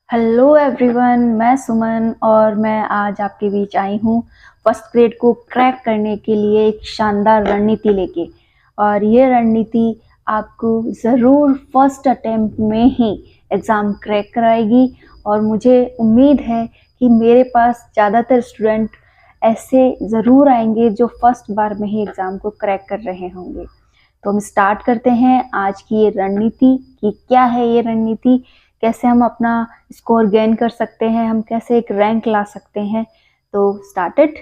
Hello everyone, मैं सुमन और मैं आज आपके बीच आई हूँ फर्स्ट ग्रेड को क्रैक करने के लिए एक शानदार रणनीति लेके। और ये रणनीति आपको ज़रूर फर्स्ट अटेम्प्ट में ही एग्ज़ाम क्रैक कराएगी। और मुझे उम्मीद है कि मेरे पास ज़्यादातर स्टूडेंट ऐसे ज़रूर आएंगे जो फर्स्ट बार में ही एग्ज़ाम को क्रैक कर रहे होंगे। तो हम स्टार्ट करते हैं आज की ये रणनीति कि क्या है ये रणनीति, कैसे हम अपना स्कोर गेन कर सकते हैं, हम कैसे एक रैंक ला सकते हैं। तो स्टार्टेड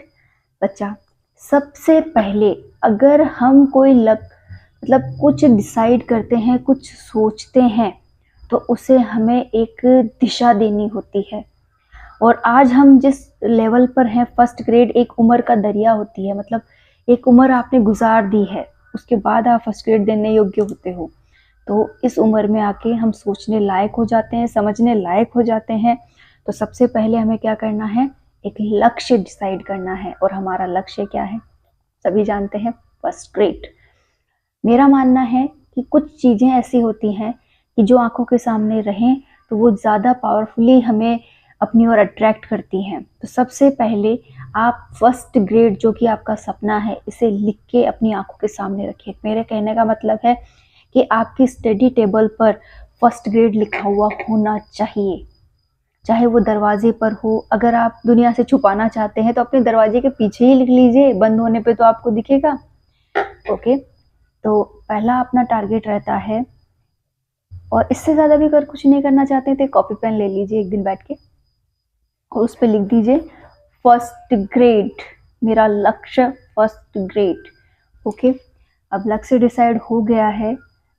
बच्चा। सबसे पहले अगर हम कोई मतलब कुछ डिसाइड करते हैं, कुछ सोचते हैं, तो उसे हमें एक दिशा देनी होती है। और आज हम जिस लेवल पर हैं फर्स्ट ग्रेड एक उम्र का दरिया होती है, मतलब एक उम्र आपने गुजार दी है, उसके बाद आप फर्स्ट ग्रेड देने योग्य होते हो। तो इस उम्र में आके हम सोचने लायक हो जाते हैं, समझने लायक हो जाते हैं। तो सबसे पहले हमें क्या करना है, एक लक्ष्य डिसाइड करना है। और हमारा लक्ष्य क्या है, सभी जानते हैं, फर्स्ट ग्रेड। मेरा मानना है कि कुछ चीज़ें ऐसी होती हैं कि जो आंखों के सामने रहें तो वो ज़्यादा पावरफुली हमें अपनी ओर अट्रैक्ट करती हैं। तो सबसे पहले आप फर्स्ट ग्रेड जो कि आपका सपना है, इसे लिख के अपनी आंखों के सामने रखिए। मेरे कहने का मतलब है कि आपकी स्टडी टेबल पर फर्स्ट ग्रेड लिखा हुआ होना चाहिए, चाहे वो दरवाजे पर हो। अगर आप दुनिया से छुपाना चाहते हैं तो अपने दरवाजे के पीछे ही लिख लीजिए, बंद होने पे तो आपको दिखेगा। ओके, तो पहला अपना टारगेट रहता है। और इससे ज़्यादा भी अगर कुछ नहीं करना चाहते हैं तो कॉपी पेन ले लीजिए एक दिन बैठ के और उस पर लिख दीजिए फर्स्ट ग्रेड, मेरा लक्ष्य फर्स्ट ग्रेड। ओके, अब लक्ष्य डिसाइड हो गया है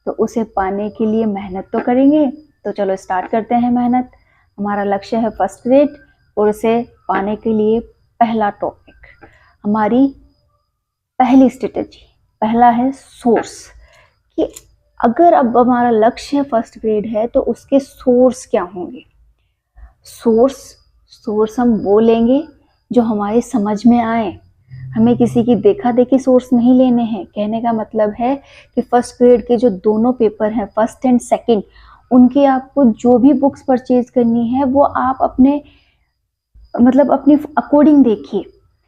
तो उसे पाने के लिए मेहनत तो करेंगे। तो चलो स्टार्ट करते हैं मेहनत। हमारा लक्ष्य है फर्स्ट ग्रेड और उसे पाने के लिए पहला टॉपिक, हमारी पहली स्ट्रेटेजी, पहला है सोर्स। कि अगर अब हमारा लक्ष्य फर्स्ट ग्रेड है तो उसके सोर्स क्या होंगे। सोर्स हम वो लेंगे जो हमारे समझ में आए। हमें किसी की देखा देखी सोर्स नहीं लेने हैं। कहने का मतलब है कि फर्स्ट ग्रेड के जो दोनों पेपर हैं, फर्स्ट एंड सेकंड, उनकी आपको जो भी बुक्स परचेज करनी है वो आप अपने मतलब अपनी अकॉर्डिंग देखिए।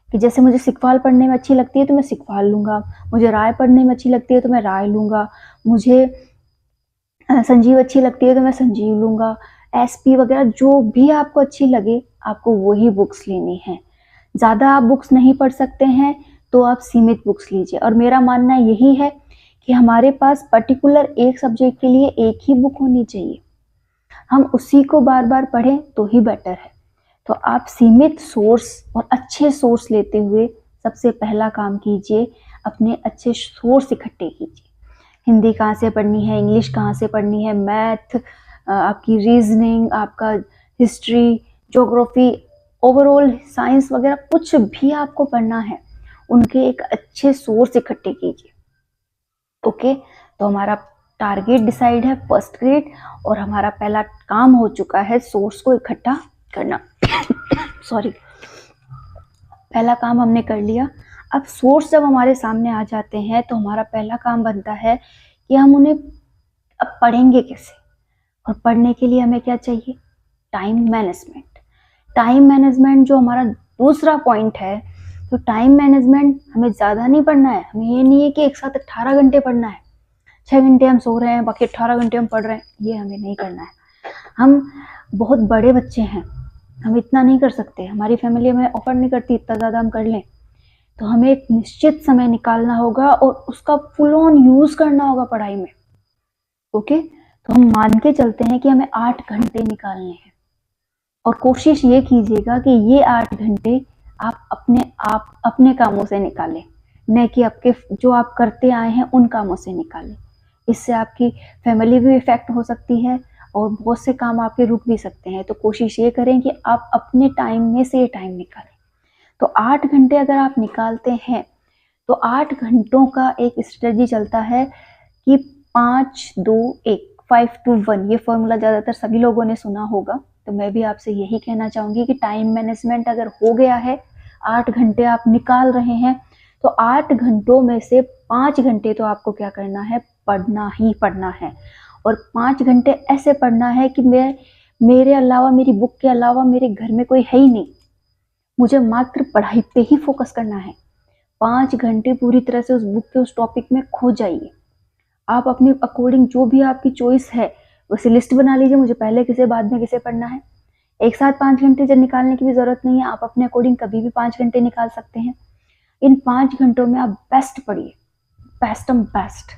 कि जैसे मुझे सिकवाल पढ़ने में अच्छी लगती है तो मैं सिकवाल लूँगा, मुझे राय पढ़ने में अच्छी लगती है तो मैं राय लूँगा, मुझे संजीव अच्छी लगती है तो मैं संजीव लूँगा, एसपी वगैरह जो भी आपको अच्छी लगे आपको वही बुक्स लेनी है। ज़्यादा आप बुक्स नहीं पढ़ सकते हैं तो आप सीमित बुक्स लीजिए। और मेरा मानना यही है कि हमारे पास पर्टिकुलर एक सब्जेक्ट के लिए एक ही बुक होनी चाहिए, हम उसी को बार बार पढ़ें तो ही बेटर है। तो आप सीमित सोर्स और अच्छे सोर्स लेते हुए सबसे पहला काम कीजिए, अपने अच्छे सोर्स इकट्ठे कीजिए। हिंदी कहाँ से पढ़नी है, इंग्लिश कहाँ से पढ़नी है, मैथ, आपकी रीजनिंग, आपका हिस्ट्री, ज्योग्राफी, ओवरऑल साइंस वगैरह कुछ भी आपको पढ़ना है, उनके एक अच्छे सोर्स इकट्ठे कीजिए। ओके, तो हमारा टारगेट डिसाइड है फर्स्ट ग्रेड और हमारा पहला काम हो चुका है सोर्स को इकट्ठा करना। सॉरी, पहला काम हमने कर लिया। अब सोर्स जब हमारे सामने आ जाते हैं तो हमारा पहला काम बनता है कि हम उन्हें अब पढ़ेंगे कैसे। और पढ़ने के लिए हमें क्या चाहिए, टाइम मैनेजमेंट। टाइम मैनेजमेंट जो हमारा दूसरा पॉइंट है। तो टाइम मैनेजमेंट, हमें ज़्यादा नहीं पढ़ना है। हमें ये नहीं है कि एक साथ 18 घंटे पढ़ना है, 6 घंटे हम सो रहे हैं बाकी 18 घंटे हम पढ़ रहे हैं, ये हमें नहीं करना है। हम बहुत बड़े बच्चे हैं, हम इतना नहीं कर सकते, हमारी फैमिली हमें ऑफर नहीं करती इतना ज़्यादा हम कर लें। तो हमें एक निश्चित समय निकालना होगा और उसका फुल ऑन यूज़ करना होगा पढ़ाई में। ओके, तो हम मान के चलते हैं कि हमें 8 घंटे निकालने हैं। और कोशिश ये कीजिएगा कि ये 8 घंटे आप अपने कामों से निकालें, न कि आपके जो आप करते आए हैं उन कामों से निकालें। इससे आपकी फैमिली भी इफेक्ट हो सकती है और बहुत से काम आपके रुक भी सकते हैं। तो कोशिश ये करें कि आप अपने टाइम में से ये टाइम निकालें। तो 8 घंटे अगर आप निकालते हैं तो 8 घंटों का एक स्ट्रेटजी चलता है कि 5-2-1, 5-2-1, ये फॉर्मूला ज़्यादातर सभी लोगों ने सुना होगा। तो मैं भी आपसे यही कहना चाहूँगी कि टाइम मैनेजमेंट अगर हो गया है, 8 घंटे आप निकाल रहे हैं, तो 8 घंटों में से 5 घंटे तो आपको क्या करना है, पढ़ना ही पढ़ना है। और 5 घंटे ऐसे पढ़ना है कि मैं मेरे अलावा, मेरी बुक के अलावा मेरे घर में कोई है ही नहीं, मुझे मात्र पढ़ाई पे ही फोकस करना है। 5 घंटे पूरी तरह से उस बुक के उस टॉपिक में खो जाइए। आप अपने अकॉर्डिंग जो भी आपकी चॉइस है वैसे लिस्ट बना लीजिए, मुझे पहले किसे बाद में किसे पढ़ना है। एक साथ 5 घंटे जब निकालने की भी जरूरत नहीं है, आप अपने अकॉर्डिंग कभी भी 5 घंटे निकाल सकते हैं। इन 5 घंटों में आप बेस्ट पढ़िए, बेस्टम बेस्ट।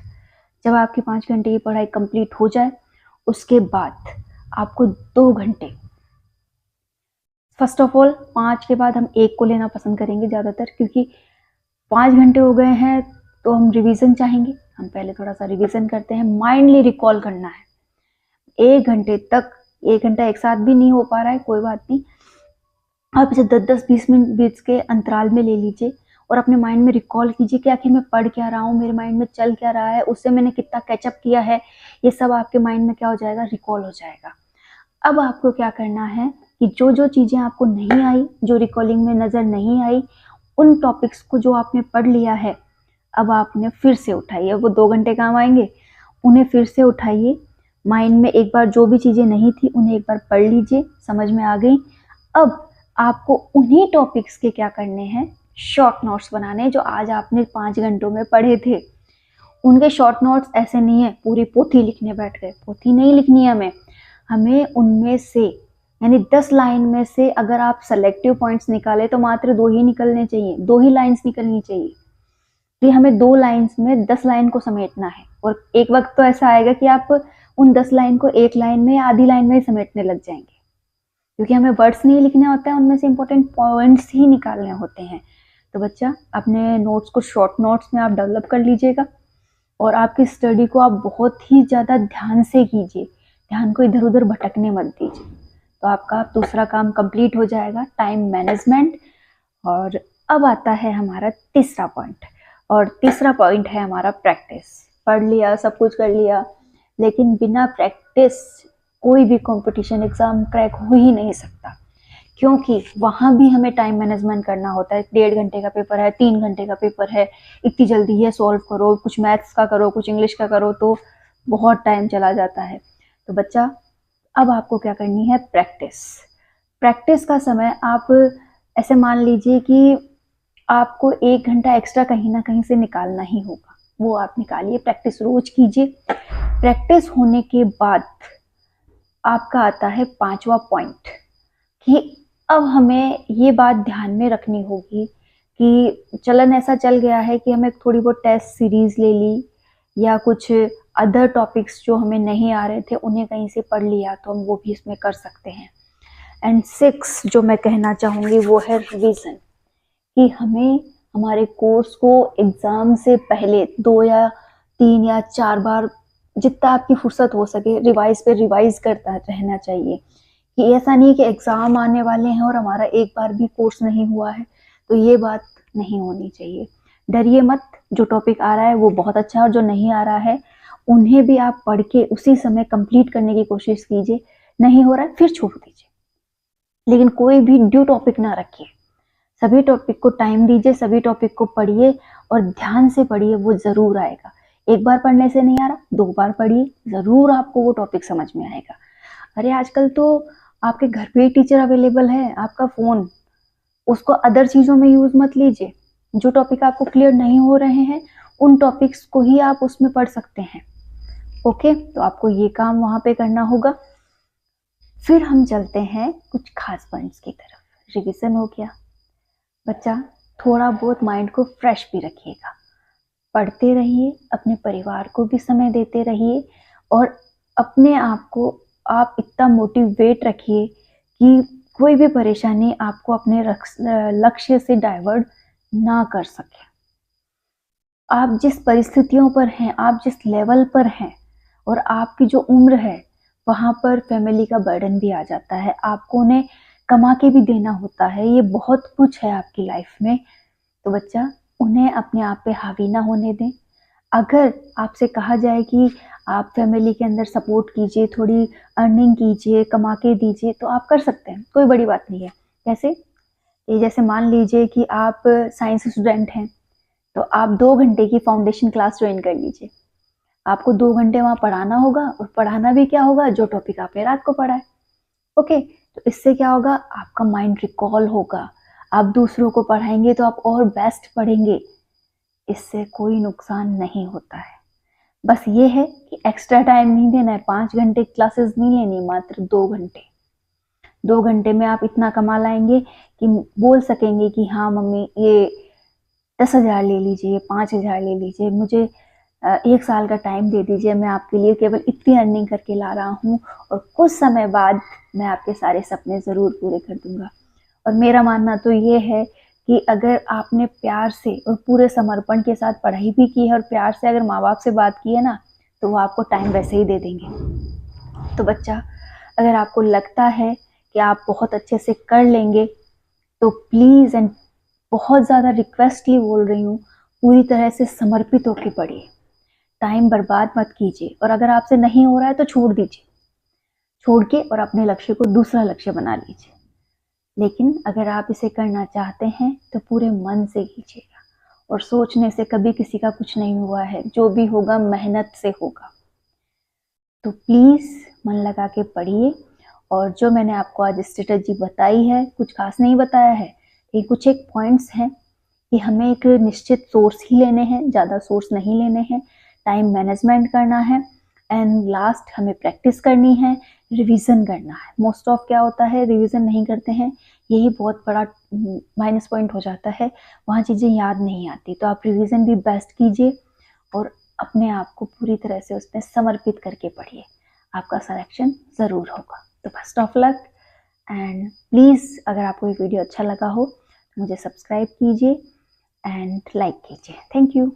जब आपकी 5 घंटे की पढ़ाई कंप्लीट हो जाए, उसके बाद आपको 2 घंटे, फर्स्ट ऑफ ऑल 5 के बाद हम 1 को लेना पसंद करेंगे ज़्यादातर, क्योंकि 5 घंटे हो गए हैं तो हम रिवीजन चाहेंगे। हम पहले थोड़ा सा रिवीजन करते हैं, माइंडली रिकॉल करना है। 1 घंटे तक, 1 घंटा एक साथ भी नहीं हो पा रहा है, कोई बात नहीं, आप इसे 10-10, 20 मिनट बीच के अंतराल में ले लीजिए और अपने माइंड में रिकॉल कीजिए कि आखिर मैं पढ़ क्या रहा हूँ, मेरे माइंड में चल क्या रहा है, उससे मैंने कितना कैचअप किया है। ये सब आपके माइंड में क्या हो जाएगा, रिकॉल हो जाएगा। अब आपको क्या करना है कि जो जो चीज़ें आपको नहीं आई, जो रिकॉलिंग में नज़र नहीं आई, उन टॉपिक्स को जो आपने पढ़ लिया है, अब आप उन्हें फिर से उठाइए। वो 2 घंटे काम आएंगे, उन्हें फिर से उठाइए। माइंड में एक बार जो भी चीज़ें नहीं थी उन्हें एक बार पढ़ लीजिए, समझ में आ गई। अब आपको उन्हीं टॉपिक्स के क्या करने हैं, शॉर्ट नोट्स बनाने हैं, जो आज आपने 5 घंटों में पढ़े थे। उनके शॉर्ट नोट्स ऐसे नहीं है पूरी पोथी लिखने बैठ गए, पोथी नहीं लिखनी है हमें। हमें उनमें से, यानी 10 लाइन में से अगर आप सेलेक्टिव पॉइंट्स निकाले तो मात्र 2 ही निकलने चाहिए, 2 ही लाइन्स निकलनी चाहिए। कि हमें 2 लाइन्स में 10 लाइन को समेटना है। और एक वक्त तो ऐसा आएगा कि आप उन 10 लाइन को 1 लाइन में या आधी लाइन में ही समेटने लग जाएंगे, क्योंकि हमें वर्ड्स नहीं लिखने होते हैं, उनमें से इंपॉर्टेंट पॉइंट्स ही निकालने होते हैं। तो बच्चा, अपने नोट्स को शॉर्ट नोट्स में आप डेवलप कर लीजिएगा और आपकी स्टडी को आप बहुत ही ज़्यादा ध्यान से कीजिए, ध्यान को इधर उधर भटकने मत दीजिए। तो आपका दूसरा काम कंप्लीट हो जाएगा, टाइम मैनेजमेंट। और अब आता है हमारा तीसरा पॉइंट, और तीसरा पॉइंट है हमारा प्रैक्टिस। पढ़ लिया, सब कुछ कर लिया, लेकिन बिना प्रैक्टिस कोई भी कंपटीशन एग्जाम क्रैक हो ही नहीं सकता, क्योंकि वहाँ भी हमें टाइम मैनेजमेंट करना होता है। 1.5 घंटे का पेपर है, 3 घंटे का पेपर है, इतनी जल्दी ये सॉल्व करो, कुछ मैथ्स का करो, कुछ इंग्लिश का करो, तो बहुत टाइम चला जाता है। तो बच्चा, अब आपको क्या करनी है, प्रैक्टिस। प्रैक्टिस का समय आप ऐसे मान लीजिए कि आपको 1 घंटा एक्स्ट्रा कहीं ना कहीं से निकालना ही होगा, वो आप निकालिए, प्रैक्टिस रोज कीजिए। प्रैक्टिस होने के बाद आपका आता है 5वां पॉइंट, कि अब हमें ये बात ध्यान में रखनी होगी कि चलन ऐसा चल गया है कि हमें थोड़ी बहुत टेस्ट सीरीज ले ली या कुछ अदर टॉपिक्स जो हमें नहीं आ रहे थे उन्हें कहीं से पढ़ लिया, तो हम वो भी इसमें कर सकते हैं। एंड 6 जो मैं कहना चाहूँगी वो है रिवीजन, कि हमें हमारे कोर्स को एग्ज़ाम से पहले 2 या 3 या 4 बार, जितना आपकी फुर्सत हो सके, रिवाइज पे रिवाइज करता रहना चाहिए। कि ऐसा नहीं कि एग्ज़ाम आने वाले हैं और हमारा एक बार भी कोर्स नहीं हुआ है, तो ये बात नहीं होनी चाहिए। डरिए मत, जो टॉपिक आ रहा है वो बहुत अच्छा है, और जो नहीं आ रहा है उन्हें भी आप पढ़ के उसी समय कंप्लीट करने की कोशिश कीजिए। नहीं हो रहा है फिर छोड़ दीजिए, लेकिन कोई भी ड्यू टॉपिक ना रखिए। सभी टॉपिक को टाइम दीजिए, सभी टॉपिक को पढ़िए और ध्यान से पढ़िए, वो ज़रूर आएगा। एक बार पढ़ने से नहीं आ रहा, 2 बार पढ़िए, ज़रूर आपको वो टॉपिक समझ में आएगा। अरे आजकल तो आपके घर पे ही टीचर अवेलेबल है, आपका फ़ोन, उसको अदर चीज़ों में यूज़ मत लीजिए। जो टॉपिक आपको क्लियर नहीं हो रहे हैं उन टॉपिक्स को ही आप उसमें पढ़ सकते हैं। ओके, तो आपको ये काम वहाँ पे करना होगा। फिर हम चलते हैं कुछ खास पॉइंट्स की तरफ। रिवीजन हो गया, बच्चा थोड़ा बहुत माइंड को फ्रेश भी रखिएगा, पढ़ते रहिए, अपने परिवार को भी समय देते रहिए, और अपने आप को आप इतना मोटिवेट रखिए कि कोई भी परेशानी आपको अपने लक्ष्य से डाइवर्ट ना कर सके। आप जिस परिस्थितियों पर हैं, आप जिस लेवल पर हैं और आपकी जो उम्र है, वहाँ पर फैमिली का बर्डन भी आ जाता है, आपको उन्हें कमा के भी देना होता है, ये बहुत कुछ है आपकी लाइफ में। तो बच्चा, उन्हें अपने आप पे हावी ना होने दें। अगर आपसे कहा जाए कि आप फैमिली के अंदर सपोर्ट कीजिए, थोड़ी अर्निंग कीजिए, कमा के दीजिए, तो आप कर सकते हैं, कोई बड़ी बात नहीं है। कैसे? ये जैसे मान लीजिए कि आप साइंस स्टूडेंट हैं, तो आप 2 घंटे की फाउंडेशन क्लास ज्वाइन कर लीजिए। आपको 2 घंटे वहाँ पढ़ाना होगा, और पढ़ाना भी क्या होगा, जो टॉपिक आपने रात को पढ़ा है। ओके, तो इससे क्या होगा, आपका माइंड रिकॉल होगा, आप दूसरों को पढ़ाएंगे तो आप और बेस्ट पढ़ेंगे, इससे कोई नुकसान नहीं होता है। बस ये है कि एक्स्ट्रा टाइम नहीं देना है, 5 घंटे क्लासेस नहीं लेनी, मात्र 2 घंटे। 2 घंटे में आप इतना कमा लाएंगे कि बोल सकेंगे कि हाँ मम्मी ये 10,000 ले लीजिए, 5,000 ले लीजिए, मुझे 1 साल का टाइम दे दीजिए, मैं आपके लिए केवल इतनी अर्निंग करके ला रहा हूँ और कुछ समय बाद मैं आपके सारे सपने ज़रूर पूरे कर दूंगा। और मेरा मानना तो ये है कि अगर आपने प्यार से और पूरे समर्पण के साथ पढ़ाई भी की है और प्यार से अगर माँ बाप से बात की है ना, तो वो आपको टाइम वैसे ही दे देंगे। तो बच्चा, अगर आपको लगता है कि आप बहुत अच्छे से कर लेंगे, तो प्लीज़ एंड बहुत ज़्यादा रिक्वेस्टली बोल रही हूँ, पूरी तरह से समर्पित होकर पढ़िए, टाइम बर्बाद मत कीजिए, और अगर आपसे नहीं हो रहा है तो छोड़ दीजिए, छोड़ के और अपने लक्ष्य को दूसरा लक्ष्य बना लीजिए। लेकिन अगर आप इसे करना चाहते हैं तो पूरे मन से कीजिएगा, और सोचने से कभी किसी का कुछ नहीं हुआ है, जो भी होगा मेहनत से होगा। तो प्लीज़ मन लगा के पढ़िए, और जो मैंने आपको आज स्ट्रेटजी बताई है, कुछ खास नहीं बताया है, लेकिन कुछ एक पॉइंट्स हैं कि हमें एक निश्चित सोर्स ही लेने हैं, ज़्यादा सोर्स नहीं लेने हैं, टाइम मैनेजमेंट करना है, एंड लास्ट हमें प्रैक्टिस करनी है, रिवीजन करना है। मोस्ट ऑफ क्या होता है, रिवीजन नहीं करते हैं, यही बहुत बड़ा माइनस पॉइंट हो जाता है, वहाँ चीज़ें याद नहीं आती। तो आप रिवीजन भी बेस्ट कीजिए और अपने आप को पूरी तरह से उसमें समर्पित करके पढ़िए, आपका सिलेक्शन ज़रूर होगा। तो best of luck, and please अगर आपको ये वीडियो अच्छा लगा हो तो मुझे सब्सक्राइब कीजिए एंड लाइक कीजिए। Thank you.